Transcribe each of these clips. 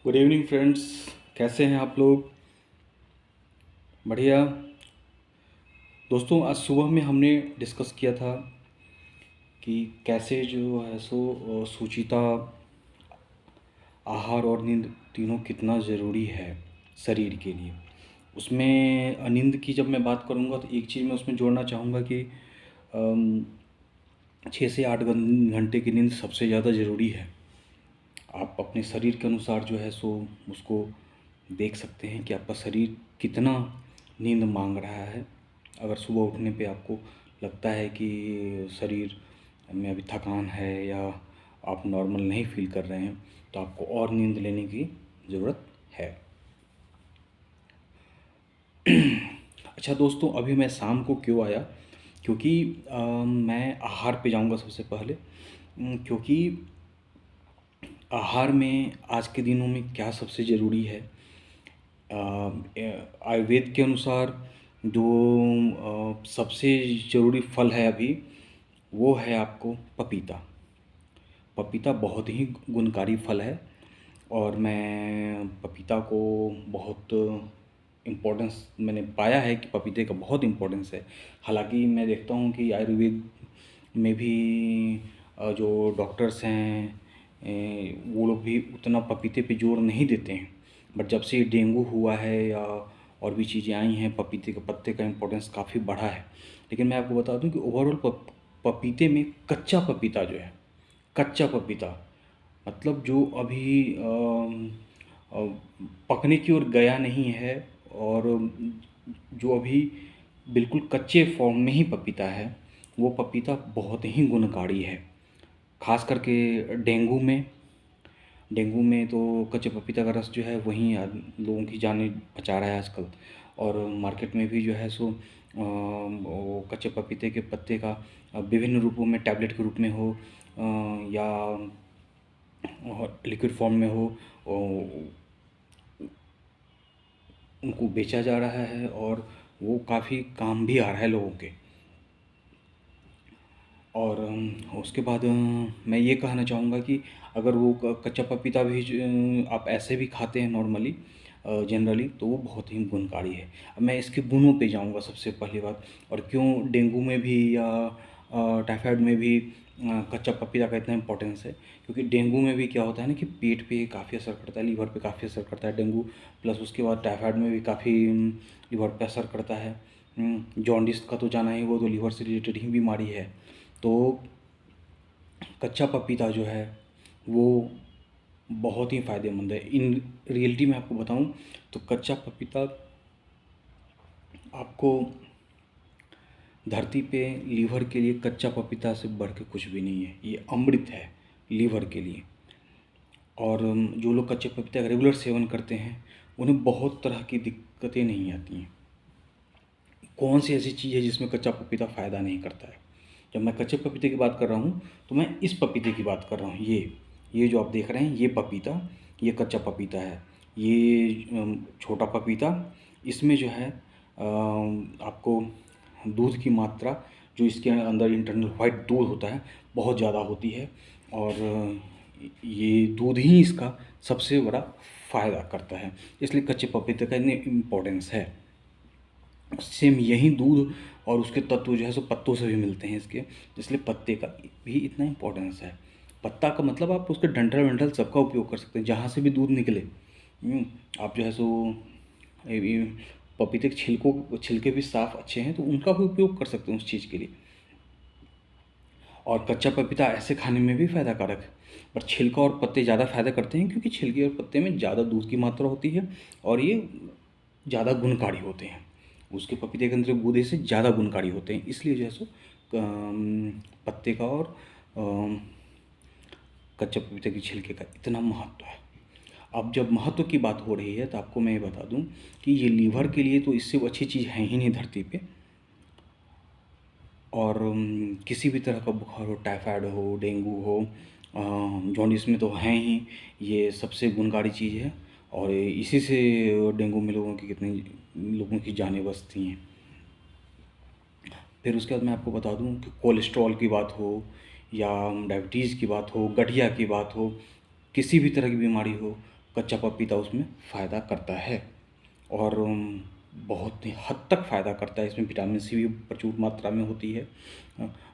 Good evening friends. कैसे हैं आप लोग? बढ़िया। दोस्तों, आज सुबह में हमने डिस्कस किया था कि कैसे जो है सुचिता आहार और नींद तीनों कितना ज़रूरी है शरीर के लिए। उसमें नींद की जब मैं बात करूँगा तो एक चीज़ मैं उसमें जोड़ना चाहूँगा कि 6 से 8 घंटे की नींद सबसे ज़्यादा ज़रूरी है। आप अपने शरीर के अनुसार जो है उसको देख सकते हैं कि आपका शरीर कितना नींद मांग रहा है। अगर सुबह उठने पे आपको लगता है कि शरीर में अभी थकान है या आप नॉर्मल नहीं फील कर रहे हैं तो आपको और नींद लेने की ज़रूरत है। अच्छा दोस्तों, अभी मैं शाम को क्यों आया? क्योंकि मैं आहार पे जाऊंगा सबसे पहले। क्योंकि आहार में आज के दिनों में क्या सबसे ज़रूरी है। आयुर्वेद के अनुसार जो सबसे ज़रूरी फल है अभी, वो है आपको पपीता। पपीता बहुत ही गुणकारी फल है और मैं पपीता को बहुत इम्पोर्टेंस मैंने पाया है कि पपीते का बहुत इम्पोर्टेंस है। हालांकि मैं देखता हूँ कि आयुर्वेद में भी जो डॉक्टर्स हैं वो लोग भी उतना पपीते पे जोर नहीं देते हैं। बट जब से डेंगू हुआ है या और भी चीज़ें आई हैं, पपीते के पत्ते का इम्पोर्टेंस काफ़ी बढ़ा है। लेकिन मैं आपको बता दूं कि ओवरऑल पपीते में कच्चा पपीता जो है, कच्चा पपीता मतलब जो अभी अ, पकने की ओर गया नहीं है और जो अभी बिल्कुल कच्चे फॉर्म में ही पपीता है, वो पपीता बहुत ही गुणकारी है। खास करके डेंगू में डेंगू में तो कच्चे पपीता का रस जो है वहीं लोगों की जानें बचा रहा है आजकल। और मार्केट में भी जो है वो कच्चे पपीते के पत्ते का विभिन्न रूपों में टैबलेट के रूप में हो या लिक्विड फॉर्म में हो, उनको बेचा जा रहा है और वो काफ़ी काम भी आ रहा है लोगों के। और उसके बाद मैं ये कहना चाहूँगा कि अगर वो कच्चा पपीता भी आप ऐसे भी खाते हैं नॉर्मली जनरली, तो वो बहुत ही गुणकारी है। अब मैं इसके गुणों पे जाऊँगा सबसे पहली बात, और क्यों डेंगू में भी या टाइफाइड में भी कच्चा पपीता का इतना इम्पोर्टेंस है। क्योंकि डेंगू में भी क्या होता है ना कि पेट पे काफ़ी असर करता है, लीवर पे काफ़ी असर करता है डेंगू, प्लस उसके बाद टाइफाइड में भी काफ़ी लीवर पे असर करता है। जॉन्डिस का तो जाना ही, वो तो लीवर से रिलेटेड ही बीमारी है। तो कच्चा पपीता जो है वो बहुत ही फ़ायदेमंद है। इन रियलिटी में आपको बताऊं तो कच्चा पपीता आपको धरती पे लीवर के लिए कच्चा पपीता से बढ़ के कुछ भी नहीं है। ये अमृत है लीवर के लिए। और जो लोग कच्चे पपीता का रेगुलर सेवन करते हैं उन्हें बहुत तरह की दिक्कतें नहीं आती हैं। कौन सी ऐसी चीज़ है जिसमें कच्चा पपीता फ़ायदा नहीं करता है? जब मैं कच्चे पपीते की बात कर रहा हूँ तो मैं इस पपीते की बात कर रहा हूँ। ये जो आप देख रहे हैं ये पपीता, ये कच्चा पपीता है। ये छोटा पपीता, इसमें जो है आपको दूध की मात्रा, जो इसके अंदर इंटरनल वाइट दूध होता है, बहुत ज़्यादा होती है। और ये दूध ही इसका सबसे बड़ा फ़ायदा करता है, इसलिए कच्चे पपीते का इतनी इम्पोर्टेंस है। सेम यही दूध और उसके तत्व जो है पत्तों से भी मिलते हैं इसके, इसलिए पत्ते का भी इतना इम्पोर्टेंस है। पत्ता का मतलब आप उसके डंठल वंठल सबका उपयोग कर सकते हैं, जहाँ से भी दूध निकले। आप जो है पपीते के छिलके भी साफ़ अच्छे हैं तो उनका भी उपयोग कर सकते हैं उस चीज़ के लिए। और कच्चा पपीता ऐसे खाने में भी फ़ायदा कारक है, पर छिलका और पत्ते ज़्यादा फ़ायदा करते हैं क्योंकि छिलके और पत्ते में ज़्यादा दूध की मात्रा होती है और ये ज़्यादा गुणकारी होते हैं। उसके पपीते के अंदर गूदे से ज़्यादा गुणकारी होते हैं, इसलिए जो है पत्ते का और कच्चे पपीते के छिलके का इतना महत्व है। अब जब महत्व की बात हो रही है तो आपको मैं ये बता दूं कि ये लीवर के लिए तो इससे अच्छी चीज़ है ही नहीं धरती पे। और किसी भी तरह का बुखार हो, टाइफाइड हो, डेंगू हो, जॉन्डिस में तो हैं ही, ये सबसे गुणकारी चीज़ है। और इसी से डेंगू में कितने लोगों की जानें बचती हैं। फिर उसके बाद मैं आपको बता दूं कि कोलेस्ट्रॉल की बात हो या डायबिटीज़ की बात हो, गठिया की बात हो, किसी भी तरह की बीमारी हो, कच्चा पपीता उसमें फ़ायदा करता है और बहुत ही हद तक फ़ायदा करता है। इसमें विटामिन सी भी प्रचुर मात्रा में होती है।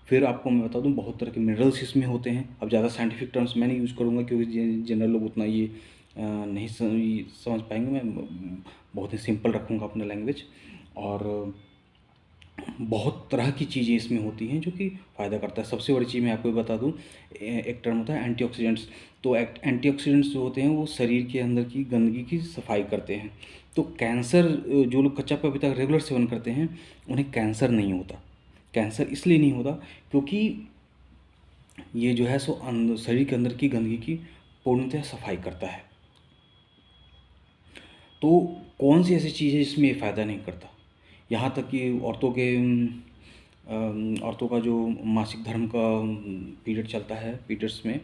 फिर आपको मैं बता दूं, बहुत तरह के मिनरल्स इसमें होते हैं। अब ज़्यादा साइंटिफिक टर्म्स मैं नहीं यूज़ करूँगा क्योंकि जनरल लोग उतना ये नहीं समझ पाएंगे। मैं बहुत ही सिंपल रखूँगा अपना लैंग्वेज। और बहुत तरह की चीज़ें इसमें होती हैं जो कि फ़ायदा करता है। सबसे बड़ी चीज़ मैं आपको बता दूं, एक टर्म होता है एंटीऑक्सीडेंट्स। तो एंटीऑक्सीडेंट्स जो होते हैं वो शरीर के अंदर की गंदगी की सफाई करते हैं। तो कैंसर, जो लोग कच्चा पपीता रेगुलर सेवन करते हैं उन्हें कैंसर नहीं होता। कैंसर इसलिए नहीं होता क्योंकि ये जो है सो शरीर के अंदर की गंदगी की पूर्णतः सफाई करता है। तो कौन सी ऐसी चीज़ है जिसमें ये फ़ायदा नहीं करता? यहाँ तक कि औरतों का जो मासिक धर्म का पीरियड चलता है, पीरियड्स में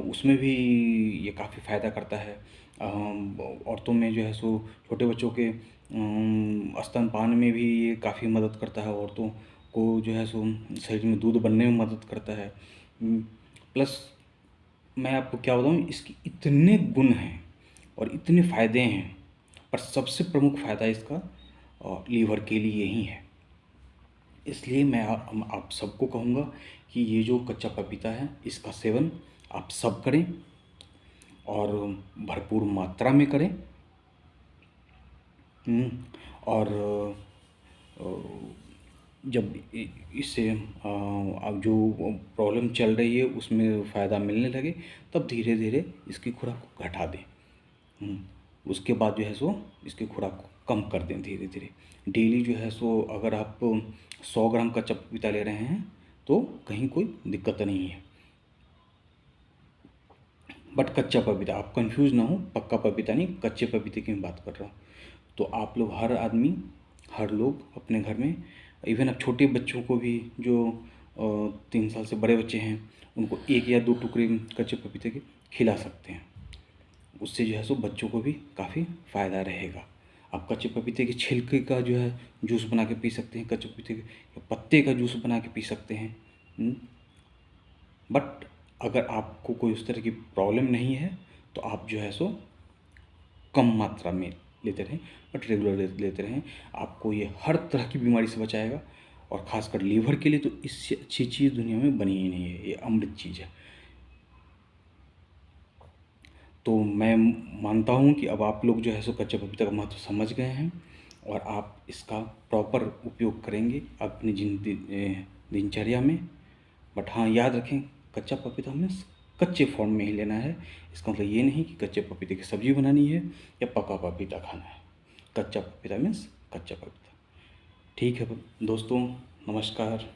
उसमें भी ये काफ़ी फ़ायदा करता है। औरतों में जो है सो छोटे बच्चों के स्तनपान में भी ये काफ़ी मदद करता है। औरतों को जो है सो शरीर में दूध बनने में मदद करता है। प्लस मैं आपको क्या बताऊँ, इसके इतने गुण हैं और इतने फ़ायदे हैं, पर सबसे प्रमुख फ़ायदा इसका लीवर के लिए ही है। इसलिए मैं आप सबको कहूँगा कि ये जो कच्चा पपीता है इसका सेवन आप सब करें और भरपूर मात्रा में करें। और जब इससे अब जो प्रॉब्लम चल रही है उसमें फ़ायदा मिलने लगे तब धीरे धीरे इसकी खुराक को घटा दें। उसके बाद जो है सो इसकी खुराक को कम कर दें धीरे धीरे। डेली जो है सो अगर आप 100 ग्राम कच्चा पपीता ले रहे हैं तो कहीं कोई दिक्कत नहीं है। बट कच्चा पपीता, आप कंफ्यूज ना हो, पक्का पपीता नहीं, कच्चे पपीते की मैं बात कर रहा हूँ। तो आप लोग हर लोग अपने घर में, इवन अब छोटे बच्चों को भी जो 3 साल से बड़े बच्चे हैं उनको 1 या 2 टुकड़े कच्चे पपीते के खिला सकते हैं। उससे जो है सो बच्चों को भी काफ़ी फ़ायदा रहेगा। आप कच्चे पपीते के छिलके का जो है जूस बना के पी सकते हैं, कच्चे पपीते के पत्ते का जूस बना के पी सकते हैं। बट अगर आपको कोई उस तरह की प्रॉब्लम नहीं है तो आप जो है सो कम मात्रा में लेते रहें, बट रेगुलर लेते रहें। आपको ये हर तरह की बीमारी से बचाएगा और ख़ासकर लीवर के लिए तो इससे अच्छी चीज़ दुनिया में बनी ही नहीं है। ये अमृत चीज़ है। तो मैं मानता हूँ कि अब आप लोग जो है सो कच्चे पपीता का महत्व समझ गए हैं और आप इसका प्रॉपर उपयोग करेंगे अपनी दिनचर्या में। बट हाँ, याद रखें, कच्चा पपीता हमें कच्चे फॉर्म में ही लेना है। इसका मतलब ये नहीं कि कच्चे पपीते की सब्ज़ी बनानी है या पका पपीता खाना है। कच्चा पपीता मीन्स कच्चा पपीता। ठीक है दोस्तों, नमस्कार।